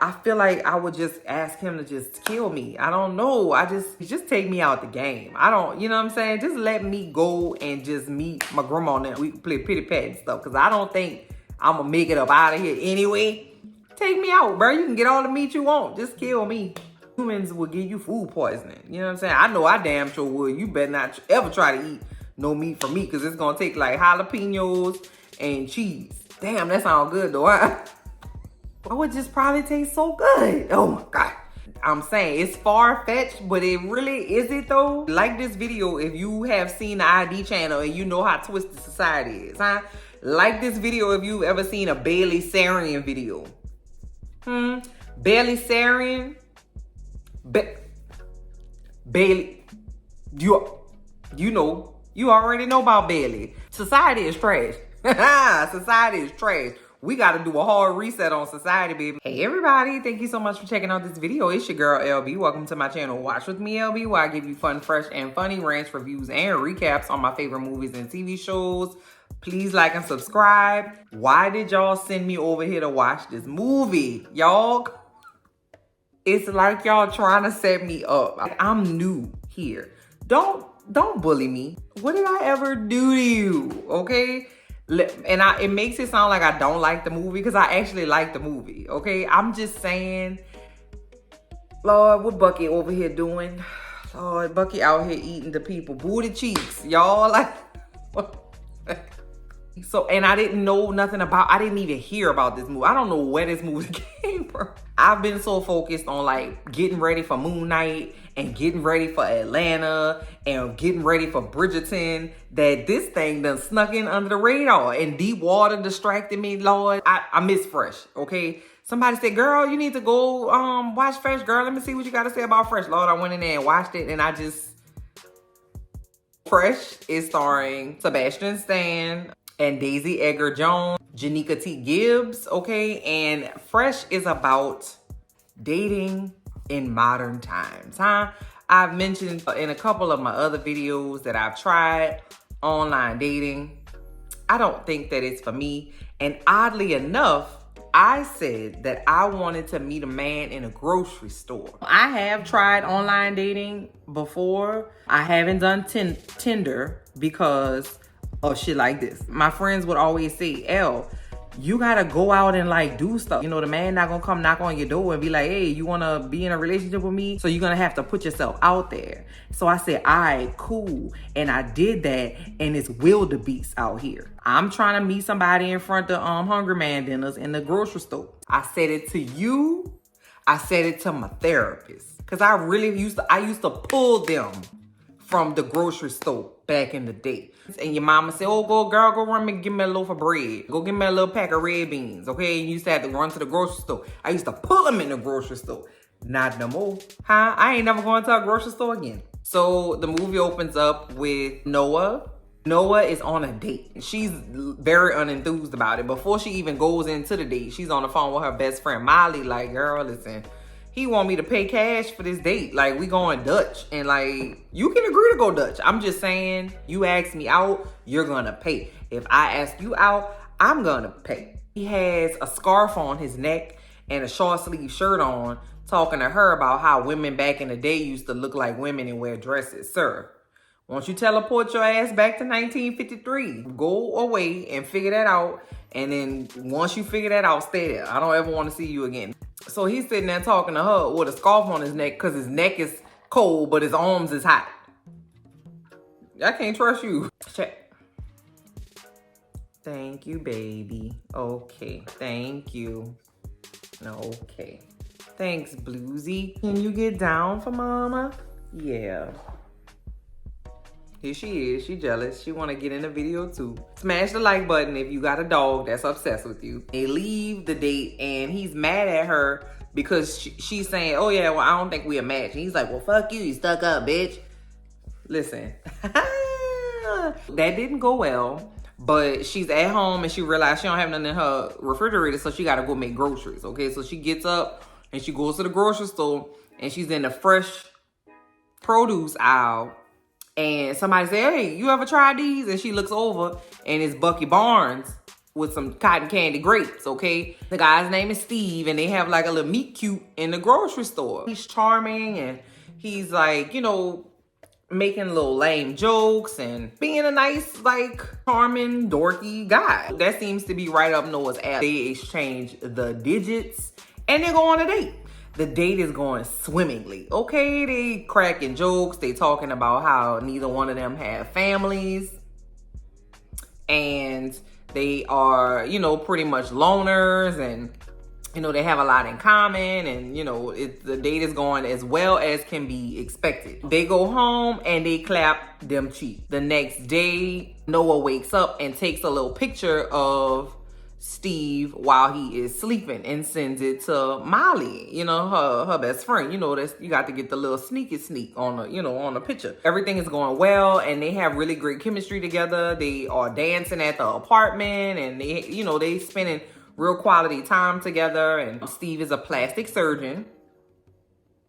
I feel like I would just ask him to just kill me. I don't know. Just take me out the game. I don't, you know what I'm saying? Just let me go and just meet my grandma now. We can play pity pat and stuff. Cause I don't think I'm gonna make it up out of here anyway. Take me out, bro. You can get all the meat you want. Just kill me. Humans will give you food poisoning. You know what I'm saying? I know I damn sure would. You better not ever try to eat no meat from me, because it's going to take like jalapenos and cheese. Damn, that sounds good though. I would just probably taste so good. Oh my God. I'm saying it's far-fetched, but it really is it though. Like this video if you have seen the ID channel and you know how twisted society is, huh? Like this video if you've ever seen a Bailey Sarian video. Bailey Sarian? Bailey, you know, you already know about Bailey. Society is trash. Society is trash. We got to do a hard reset on society, baby. Hey, everybody. Thank you so much for checking out this video. It's your girl, LB. Welcome to my channel, Watch With Me, LB, where I give you fun, fresh, and funny rants, reviews, and recaps on my favorite movies and TV shows. Please like and subscribe. Why did y'all send me over here to watch this movie? Y'all, it's like y'all trying to set me up. I'm new here. Don't bully me. What did I ever do to you? Okay? And it makes it sound like I don't like the movie, because I actually like the movie. Okay? I'm just saying, Lord, what Bucky over here doing? Lord, Bucky out here eating the people booty cheeks. Y'all, like, so, and I didn't know nothing about, I didn't even hear about this movie. I don't know where this movie came from. I've been so focused on like getting ready for Moon Knight and getting ready for Atlanta and getting ready for Bridgerton that this thing done snuck in under the radar, and Deep Water distracted me, Lord. I miss Fresh, okay? Somebody said, girl, you need to go watch Fresh, girl. Let me see what you got to say about Fresh. Lord, I went in there and watched it, and I just... Fresh is starring Sebastian Stan and Daisy Edgar Jones, Janika T. Gibbs, okay? And Fresh is about dating in modern times, huh? I've mentioned in a couple of my other videos that I've tried online dating. I don't think that it's for me. And oddly enough, I said that I wanted to meet a man in a grocery store. I have tried online dating before. I haven't done Tinder because of shit like this. My friends would always say, L, you gotta go out and like do stuff. You know, the man not gonna come knock on your door and be like, hey, you wanna be in a relationship with me? So you're gonna have to put yourself out there. So I said, all right, cool. And I did that, and it's wildebeest out here. I'm trying to meet somebody in front of Hungry Man dinners in the grocery store. I said it to you. I said it to my therapist. Cause I used to pull them from the grocery store back in the day. And your mama said, oh, go girl, go run me, give me a loaf of bread. Go give me a little pack of red beans, okay? And you used to have to run to the grocery store. I used to pull them in the grocery store. Not no more, huh? I ain't never going to a grocery store again. So the movie opens up with Noah. Noah is on a date. She's very unenthused about it. Before she even goes into the date, she's on the phone with her best friend, Molly, like, girl, listen, he want me to pay cash for this date. Like, we going Dutch. And like, you can agree to go Dutch. I'm just saying, you ask me out, you're gonna pay. If I ask you out, I'm gonna pay. He has a scarf on his neck and a short sleeve shirt on, talking to her about how women back in the day used to look like women and wear dresses. Sir, won't you teleport your ass back to 1953? Go away and figure that out. And then once you figure that out, stay there. I don't ever want to see you again. So he's sitting there talking to her with a scarf on his neck because his neck is cold, but his arms is hot. I can't trust you. Check. Thank you, baby. Okay. Thank you. Okay. Thanks, Bluesy. Can you get down for mama? Yeah. Here she is. She jealous. She want to get in the video too. Smash the like button if you got a dog that's obsessed with you. They leave the date and he's mad at her because she's saying, oh yeah, well, I don't think we a match. And he's like, well, fuck you. You stuck up, bitch. Listen. That didn't go well. But she's at home and she realized she don't have nothing in her refrigerator. So she got to go make groceries. Okay. So she gets up and she goes to the grocery store and she's in the fresh produce aisle. And somebody said, hey, you ever tried these? And she looks over and it's Bucky Barnes with some cotton candy grapes, okay? The guy's name is Steve, and they have like a little meet cute in the grocery store. He's charming, and he's like, you know, making little lame jokes and being a nice, like, charming, dorky guy. That seems to be right up Noah's alley. They exchange the digits, and they go on a date. The date is going swimmingly, okay? They cracking jokes. They talking about how neither one of them have families. And they are, you know, pretty much loners, and, you know, they have a lot in common, and, you know, the date is going as well as can be expected. They go home and they clap them cheeks. The next day, Noah wakes up and takes a little picture of Steve while he is sleeping and sends it to Molly, you know, her best friend. You know, you got to get the little sneak on the, you know, on the picture. Everything is going well, and they have really great chemistry together. They are dancing at the apartment, and they, you know, they spending real quality time together. And Steve is a plastic surgeon.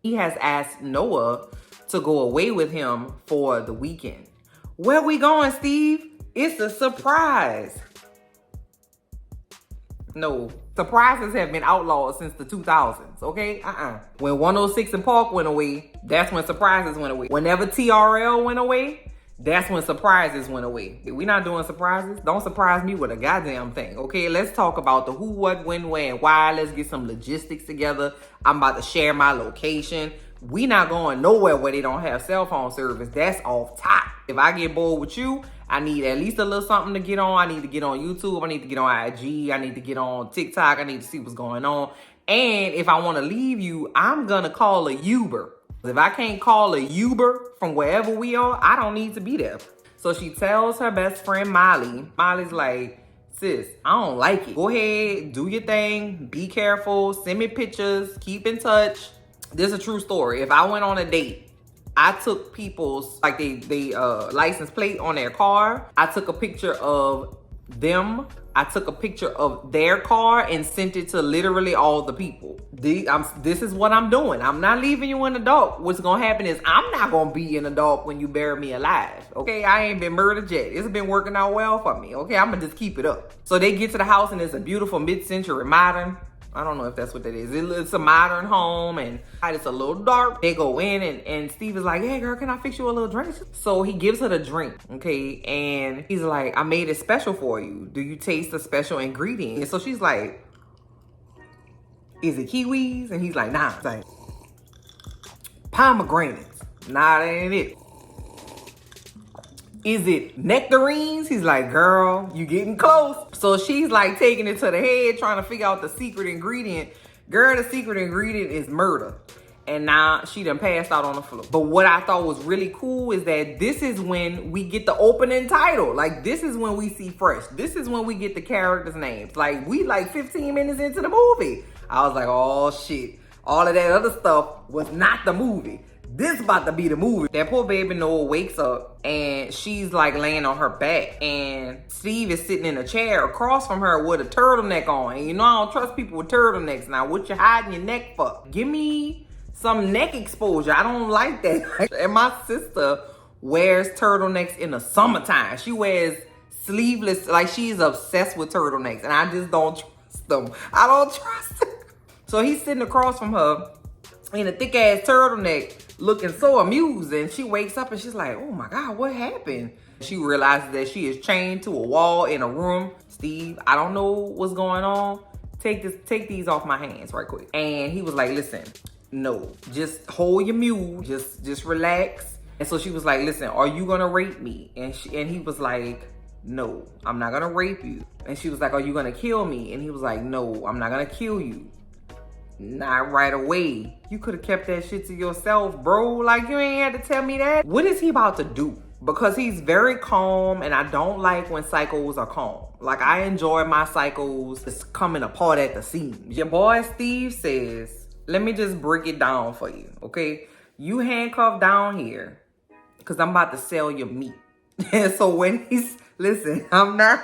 He has asked Noah to go away with him for the weekend. Where we going, Steve? It's a surprise. No, surprises have been outlawed since the 2000s, okay? When 106 and Park went away, that's when surprises went away. Whenever TRL went away, that's when surprises went away. We're not doing surprises. Don't surprise me with a goddamn thing, okay? Let's talk about the who, what, when, where, and why. Let's get some logistics together. I'm about to share my location. We not going nowhere where they don't have cell phone service. That's off top. If I get bored with you, I need at least a little something to get on. I need to get on YouTube. I need to get on IG. I need to get on TikTok. I need to see what's going on. And if I want to leave you, I'm going to call a Uber. If I can't call a Uber from wherever we are, I don't need to be there. So she tells her best friend, Molly. Molly's like, sis, I don't like it. Go ahead, do your thing. Be careful. Send me pictures. Keep in touch. This is a true story. If I went on a date, I took people's, like, they license plate on their car. I took a picture of them. I took a picture of their car and sent it to literally all the people. This is what I'm doing. I'm not leaving you in the dark. What's going to happen is I'm not going to be in the dark when you bury me alive. Okay, I ain't been murdered yet. It's been working out well for me. Okay, I'm going to just keep it up. So they get to the house, and it's a beautiful mid-century modern. I don't know if that's what that is. It's a modern home, and it's a little dark. They go in, and Steve is like, hey, girl, can I fix you a little drink? So he gives her the drink, okay? And he's like, I made it special for you. Do you taste the special ingredient? And so she's like, is it kiwis? And he's like, nah. It's like, pomegranates. Nah, that ain't it. Is it nectarines? He's like, girl, you getting close. So she's like taking it to the head, trying to figure out the secret ingredient. Girl, the secret ingredient is murder. And now she done passed out on the floor. But what I thought was really cool is that this is when we get the opening title. Like, this is when we see Fresh. This is when we get the characters' names. Like, we like 15 minutes into the movie. I was like, oh shit. All of that other stuff was not the movie. This about to be the movie. That poor baby Noah wakes up, and she's like laying on her back, and Steve is sitting in a chair across from her with a turtleneck on. And you know I don't trust people with turtlenecks. Now, what you hiding your neck for? Give me some neck exposure. I don't like that. And my sister wears turtlenecks in the summertime. She wears sleeveless, like she's obsessed with turtlenecks, and I just don't trust them. I don't trust them. So he's sitting across from her in a thick ass turtleneck, looking so amused, and she wakes up and she's like, oh my God, what happened? She realizes that she is chained to a wall in a room. Steve, I don't know what's going on. Take these off my hands right quick. And he was like, listen, no, just hold your mule, just relax. And so she was like, listen, are you gonna rape me? And he was like, no, I'm not gonna rape you. And she was like, are you gonna kill me? And he was like, no, I'm not gonna kill you. Not right away. You could have kept that shit to yourself, bro. Like, you ain't had to tell me that. What is he about to do? Because he's very calm, and I don't like when psychos are calm. Like, I enjoy my psychos just coming apart at the seams. Your boy Steve says, let me just break it down for you, okay? You handcuffed down here because I'm about to sell your meat. And so when listen, I'm not,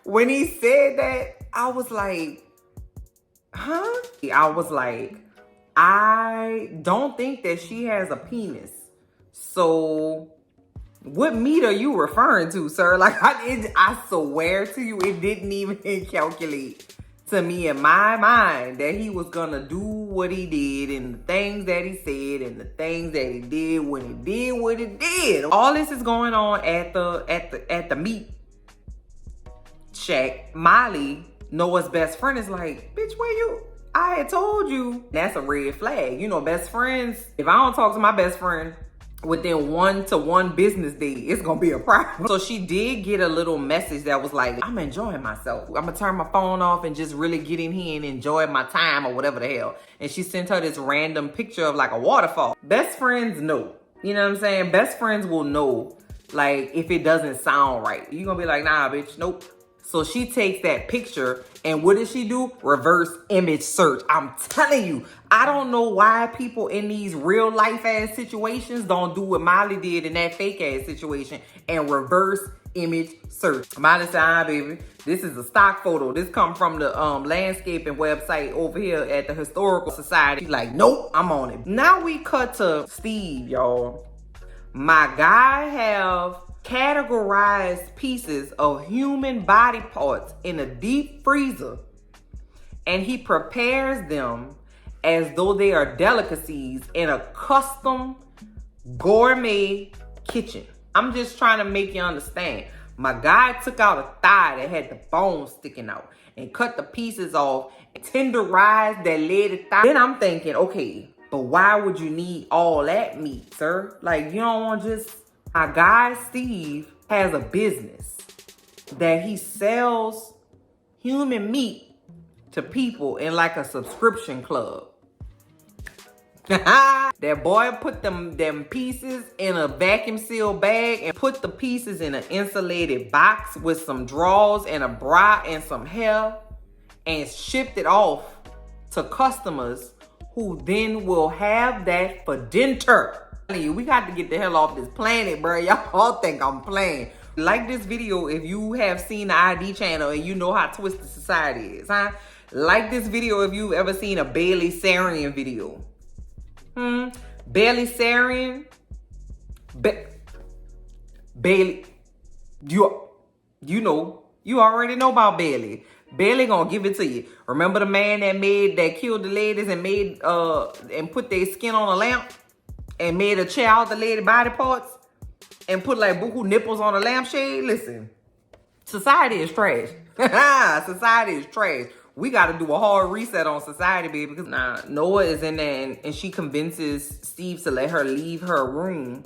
when he said that, I was like, huh? I was like, I don't think that she has a penis. So What meat are you referring to, sir? Like, I swear to you, it didn't even calculate to me in my mind that he was gonna do what he did and the things that he said and the things that he did when he did what he did. All this is going on at the meat shack. Molly, Noah's best friend, is like, bitch, where you? I had told you. That's a red flag. You know, best friends, if I don't talk to my best friend within 1-to-1 business day, it's gonna be a problem. So she did get a little message that was like, I'm enjoying myself. I'm gonna turn my phone off and just really get in here and enjoy my time or whatever the hell. And she sent her this random picture of like a waterfall. Best friends know. You know what I'm saying? Best friends will know, like, if it doesn't sound right. You're gonna be like, nah, bitch, nope. So she takes that picture, and what does she do? Reverse image search. I'm telling you, I don't know why people in these real life ass situations don't do what Molly did in that fake ass situation and reverse image search. Molly said, baby, this is a stock photo. This come from the landscaping website over here at the Historical Society. She's like, nope, I'm on it. Now we cut to Steve, y'all. My guy have categorized pieces of human body parts in a deep freezer, and he prepares them as though they are delicacies in a custom gourmet kitchen. I'm just trying to make you understand. My guy took out a thigh that had the bone sticking out and cut the pieces off and tenderized that lady thigh. Then I'm thinking, okay, but why would you need all that meat, sir? Like, you don't want just... My guy, Steve, has a business that he sells human meat to people in like a subscription club. That boy put them pieces in a vacuum sealed bag and put the pieces in an insulated box with some drawers and a bra and some hair and shipped it off to customers who then will have that for dinner. We got to get the hell off this planet, bro. Y'all think I'm playing. Like this video if you have seen the ID channel and you know how twisted society is, huh? Like this video if you've ever seen a Bailey Sarian video. Bailey Sarian? Bailey. You know. You already know about Bailey. Bailey gonna give it to you. Remember the man that killed the ladies and made and put their skin on a lamp? And made a chair out the lady body parts and put like buku nipples on a lampshade. Listen, society is trash. Society is trash. We got to do a hard reset on society, baby. Because Noah is in there and she convinces Steve to let her leave her room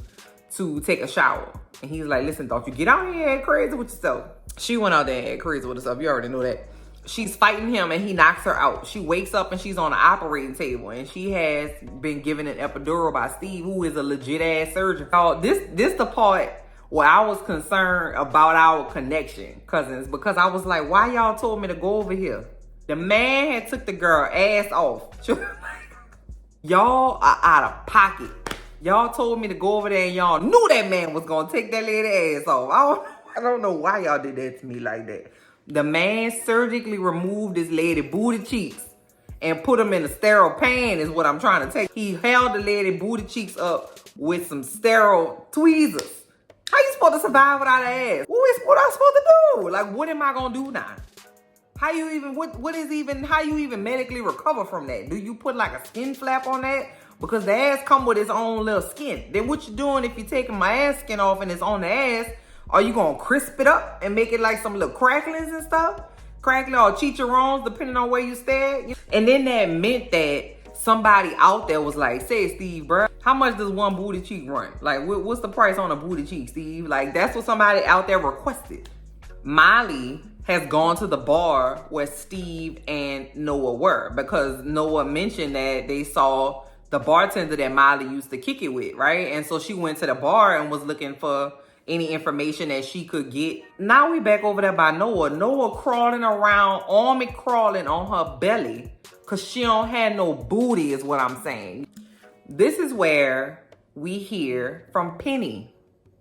to take a shower. And he's like, listen, don't you get out here and act crazy with yourself. She went out there and act crazy with herself. You already know that. She's fighting him and he knocks her out. She wakes up and she's on the operating table and she has been given an epidural by Steve, who is a legit ass surgeon. This the part where I was concerned about our connection, cousins, because I was like, why y'all told me to go over here? The man had took the girl ass off. Y'all are out of pocket. Y'all told me to go over there and y'all knew that man was gonna take that lady ass off. I don't know why y'all did that to me like that. The man surgically removed his lady booty cheeks and put them in a sterile pan is what I'm trying to take. He held the lady booty cheeks up with some sterile tweezers. How you supposed to survive without an ass? What am I supposed to do? Like, what am I gonna do now? How you even medically recover from that? Do you put like a skin flap on that? Because the ass come with its own little skin. Then what you doing if you taking my ass skin off and it's on the ass? Are you gonna crisp it up and make it like some little cracklings and stuff? Crackling or chicharrones, depending on where you stand. And then that meant that somebody out there was like, say, Steve, bro, how much does one booty cheek run? Like, what's the price on a booty cheek, Steve? Like, that's what somebody out there requested. Molly has gone to the bar where Steve and Noah were because Noah mentioned that they saw the bartender that Molly used to kick it with, right? And so she went to the bar and was looking for any information that she could get. Now we back over there by Noah. Noah crawling around, army crawling on her belly because she don't have no booty is what I'm saying. This is where we hear from Penny,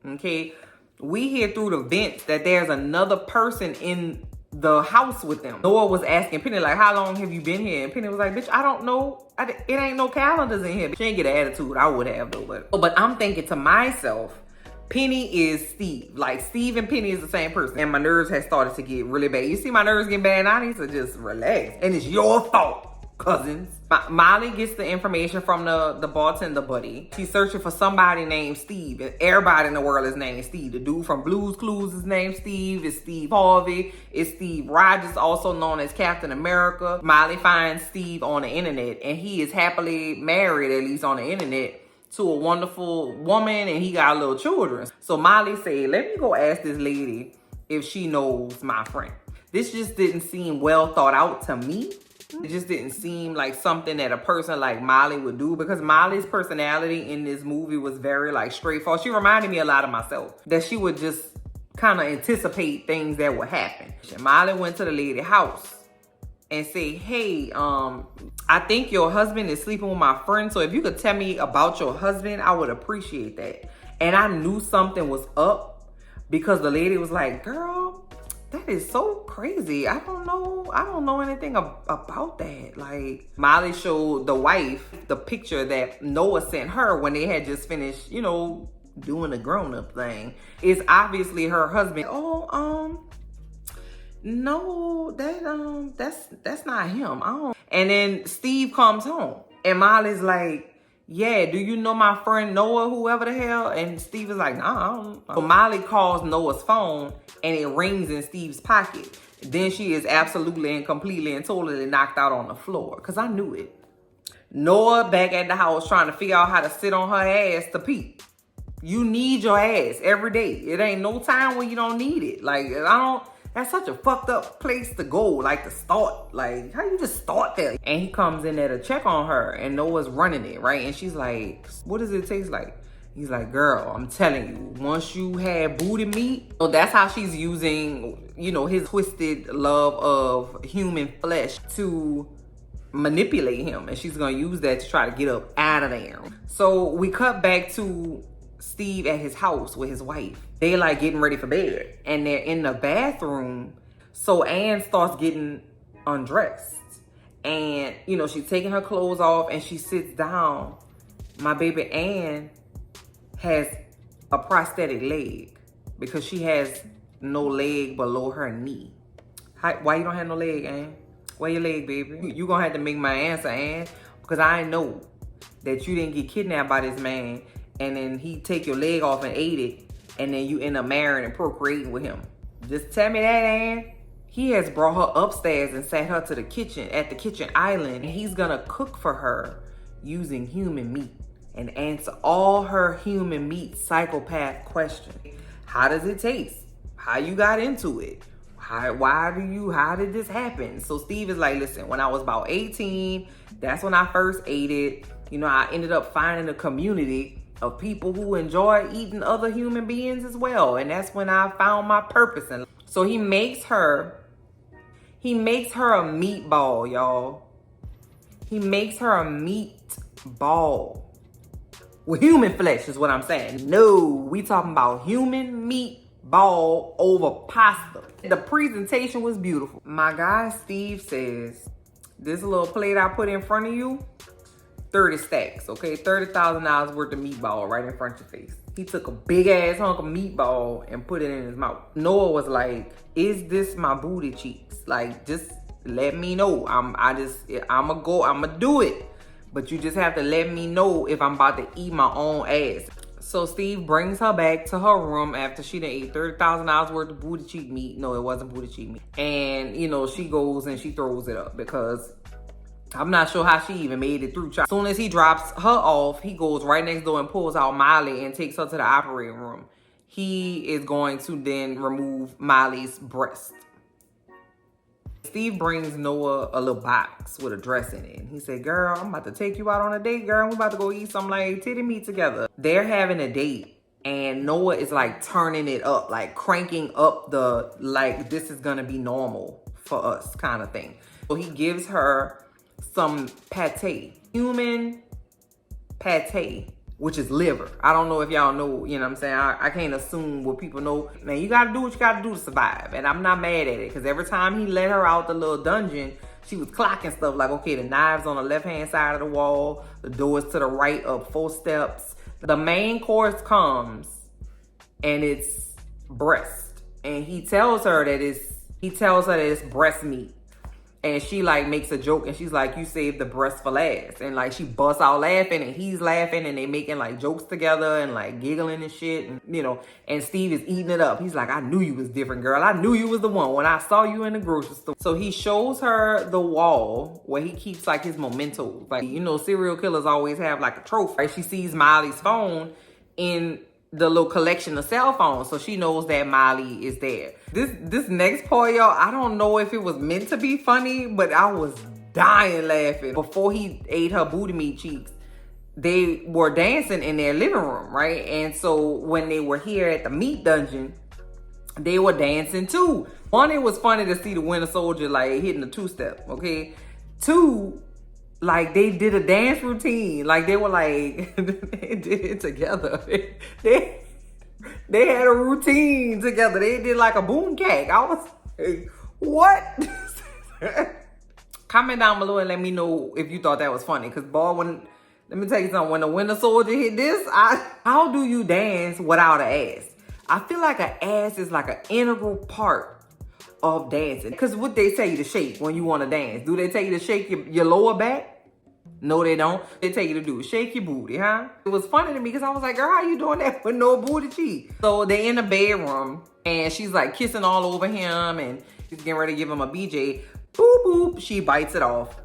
okay? We hear through the vents that there's another person in the house with them. Noah was asking Penny, like, how long have you been here? And Penny was like, bitch, I don't know. It ain't no calendars in here. She ain't get an attitude. I would have though. But I'm thinking to myself, Penny is Steve. Like, Steve and Penny is the same person. And my nerves have started to get really bad. You see my nerves getting bad now? I need to just relax. And it's your fault, cousins. Molly gets the information from the bartender buddy. She's searching for somebody named Steve. And everybody in the world is named Steve. The dude from Blue's Clues is named Steve. It's Steve Harvey. It's Steve Rogers, also known as Captain America. Molly finds Steve on the internet. And he is happily married, at least on the internet, to a wonderful woman, and he got little children. So Molly said, let me go ask this lady if she knows my friend. This just didn't seem well thought out to me. It just didn't seem like something that a person like Molly would do, because Molly's personality in this movie was very like straightforward. She reminded me a lot of myself, that she would just kind of anticipate things that would happen. Molly went to the lady's house and say, hey, I think your husband is sleeping with my friend. So if you could tell me about your husband, I would appreciate that. And I knew something was up, because the lady was like, girl, that is so crazy. I don't know anything about that. Like, Molly showed the wife the picture that Noah sent her when they had just finished, you know, doing the grown-up thing. It's obviously her husband. No, that's not him. And then Steve comes home and Molly's like, yeah, do you know my friend Noah, whoever the hell? And Steve is like, nah, I don't know. So Molly calls Noah's phone and it rings in Steve's pocket. Then she is absolutely and completely and totally knocked out on the floor, because I knew it. Noah back at the house trying to figure out how to sit on her ass to pee. You need your ass every day. It ain't no time when you don't need it. Like, that's such a fucked up place to go, like, to start. Like, how you just start there? And he comes in there to check on her, and Noah's running it, right? And she's like, what does it taste like? He's like, girl, I'm telling you, once you have booty meat, so that's how she's using, you know, his twisted love of human flesh to manipulate him. And she's gonna use that to try to get up out of there. So we cut back to Steve at his house with his wife. They like getting ready for bed, and they're in the bathroom. So Anne starts getting undressed, and you know, she's taking her clothes off and she sits down. My baby Anne has a prosthetic leg because she has no leg below her knee. Why you don't have no leg, Anne? Where your leg, baby? You gonna have to make my answer, Anne, because I know that you didn't get kidnapped by this man and then he take your leg off and ate it, and then you end up marrying and procreating with him. Just tell me that, Anne. He has brought her upstairs and sat her to the kitchen, at the kitchen island. And he's gonna cook for her using human meat and answer all her human meat psychopath questions. How does it taste? How you got into it? How did this happen? So Steve is like, listen, when I was about 18, that's when I first ate it. You know, I ended up finding a community of people who enjoy eating other human beings as well. And that's when I found my purpose. And so he makes her a meatball, y'all. He makes her a meatball with human flesh is what I'm saying. No, we talking about human meatball over pasta. The presentation was beautiful. My guy Steve says, this little plate I put in front of you, 30 stacks, okay? $30,000 worth of meatball right in front of your face. He took a big ass hunk of meatball and put it in his mouth. Noah was like, is this my booty cheeks? Like, just let me know. I'ma do it. But you just have to let me know if I'm about to eat my own ass. So Steve brings her back to her room after she done ate $30,000 worth of booty cheek meat. No, it wasn't booty cheek meat. And, you know, she goes and she throws it up because I'm not sure how she even made it through. As soon as he drops her off, he goes right next door and pulls out Molly and takes her to the operating room. He is going to then remove Molly's breast. Steve brings Noah a little box with a dress in it. He said, girl, I'm about to take you out on a date, girl. We're about to go eat some like titty meat together. They're having a date and Noah is like turning it up, like cranking up the, like, this is gonna be normal for us kind of thing. So he gives her some pate, human pate, which is liver. I don't know if y'all know, you know what I'm saying? I can't assume what people know. Man, you gotta do what you gotta do to survive. And I'm not mad at it, because every time he let her out the little dungeon, she was clocking stuff like, okay, the knife's on the left-hand side of the wall, the door's to the right up 4 steps. The main course comes and it's breast. And he tells her that it's breast meat. And she like makes a joke and she's like, you saved the breast for last. And like she busts out laughing and he's laughing and they making like jokes together and like giggling and shit. And and Steve is eating it up. He's like, I knew you was different, girl. I knew you was the one when I saw you in the grocery store. So he shows her the wall where he keeps like his mementos. Like, serial killers always have like a trophy. Right? She sees Miley's phone in the little collection of cell phones, so she knows that Miley is there. This next part, y'all, I don't know if it was meant to be funny, but I was dying laughing. Before he ate her booty meat cheeks, they were dancing in their living room, right? And so when they were here at the meat dungeon, they were dancing too. One, it was funny to see the Winter Soldier like hitting a two-step, okay? Two, like they did a dance routine. Like they were like, they did it together. They had a routine together. They did like a boom cake. I was like, what? Comment down below and let me know if you thought that was funny. Cause boy, let me tell you something, when the Winter Soldier hit this, how do you dance without an ass? I feel like an ass is like an integral part of dancing. Because what they tell you to shake when you want to dance. Do they tell you to shake your lower back? No, they don't. They tell you to do shake your booty, huh? It was funny to me because I was like, girl, how you doing that with no booty cheek? So they in the bedroom and she's like kissing all over him and she's getting ready to give him a BJ. Boop, boop. She bites it off.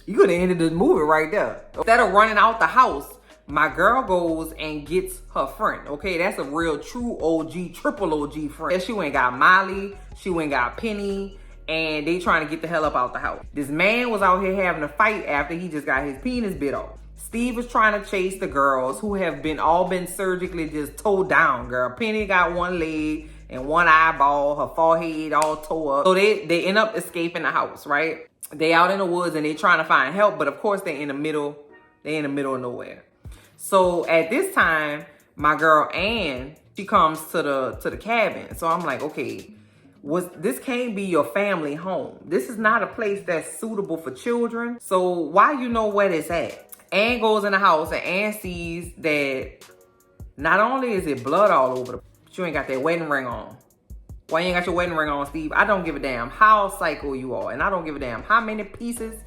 You could have ended the movie right there. Instead of running out the house, my girl goes and gets her friend, okay? That's a real true OG, triple OG friend. She went got Molly, she went got Penny, and they trying to get the hell up out the house. This man was out here having a fight after he just got his penis bit off. Steve was trying to chase the girls who have all been surgically just towed down, girl. Penny got one leg and one eyeball, her forehead all tore up. So they end up escaping the house, right? They out in the woods and they trying to find help, but of course they in the middle of nowhere. So at this time, my girl Ann, she comes to the cabin. So I'm like, okay, this can't be your family home. This is not a place that's suitable for children. So why you know where it's at? Ann goes in the house and Ann sees that not only is it blood all over but you ain't got that wedding ring on. Why you ain't got your wedding ring on, Steve? I don't give a damn how psycho you are. And I don't give a damn how many pieces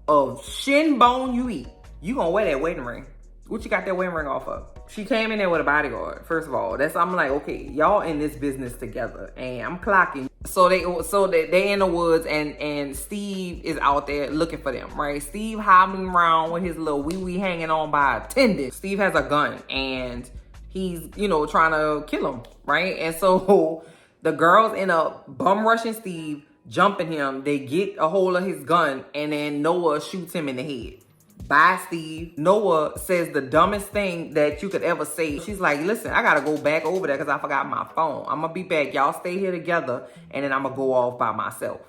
of shin bone you eat. You gonna wear that wedding ring. What you got that wedding ring off of? She came in there with a bodyguard. First of all, I'm like, okay, y'all in this business together, and I'm clocking. So they in the woods, and Steve is out there looking for them, right? Steve hobbling around with his little wee hanging on by a tendon. Steve has a gun, and he's trying to kill him, right? And so the girls end up bum rushing Steve, jumping him. They get a hold of his gun, and then Noah shoots him in the head. Bye, Steve. Noah says the dumbest thing that you could ever say. She's like, listen, I gotta go back over there because I forgot my phone. I'm gonna be back. Y'all stay here together and then I'm gonna go off by myself.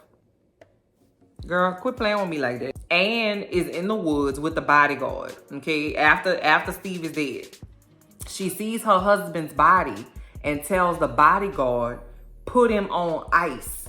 Girl, quit playing with me like that. Ann is in the woods with the bodyguard, okay? After Steve is dead. She sees her husband's body and tells the bodyguard, put him on ice.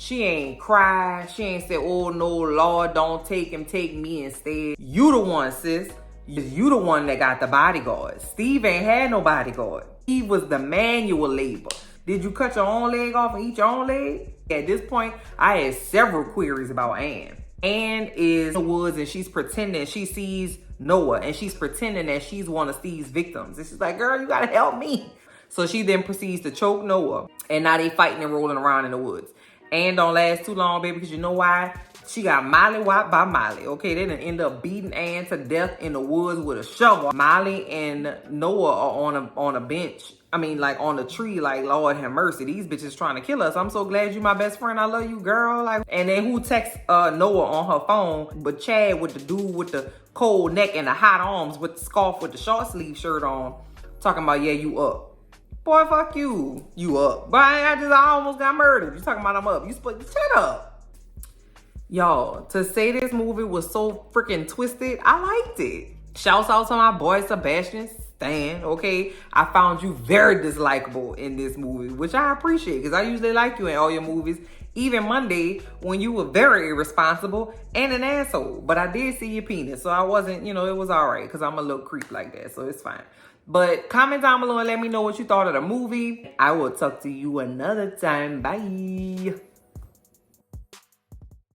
She ain't cried. She ain't said, oh no, Lord, don't take him, take me instead. You the one, sis. You the one that got the bodyguard. Steve ain't had no bodyguard. Steve was the manual labor. Did you cut your own leg off and eat your own leg? At this point, I had several queries about Ann. Ann is in the woods and she's pretending she sees Noah and she's pretending that she's one of Steve's victims. And she's like, girl, you gotta help me. So she then proceeds to choke Noah and now they fighting and rolling around in the woods. Ann don't last too long, baby, because you know why? She got Molly whopped by Molly, okay? They done end up beating Ann to death in the woods with a shovel. Molly and Noah are on a bench. I mean, like on the tree, like, Lord have mercy. These bitches trying to kill us. I'm so glad you my best friend. I love you, girl. Like, and then who texts Noah on her phone? But Chad with the dude with the cold neck and the hot arms with the scarf with the short sleeve shirt on. Talking about, yeah, you up. Boy, fuck you. You up. But I almost got murdered. You talking about I'm up. Shut up. Y'all, to say this movie was so freaking twisted, I liked it. Shouts out to my boy Sebastian Stan, okay? I found you very dislikable in this movie, which I appreciate because I usually like you in all your movies. Even Monday when you were very irresponsible and an asshole. But I did see your penis, so I wasn't, it was all right because I'm a little creep like that, so it's fine. But comment down below and let me know what you thought of the movie. I will talk to you another time. Bye.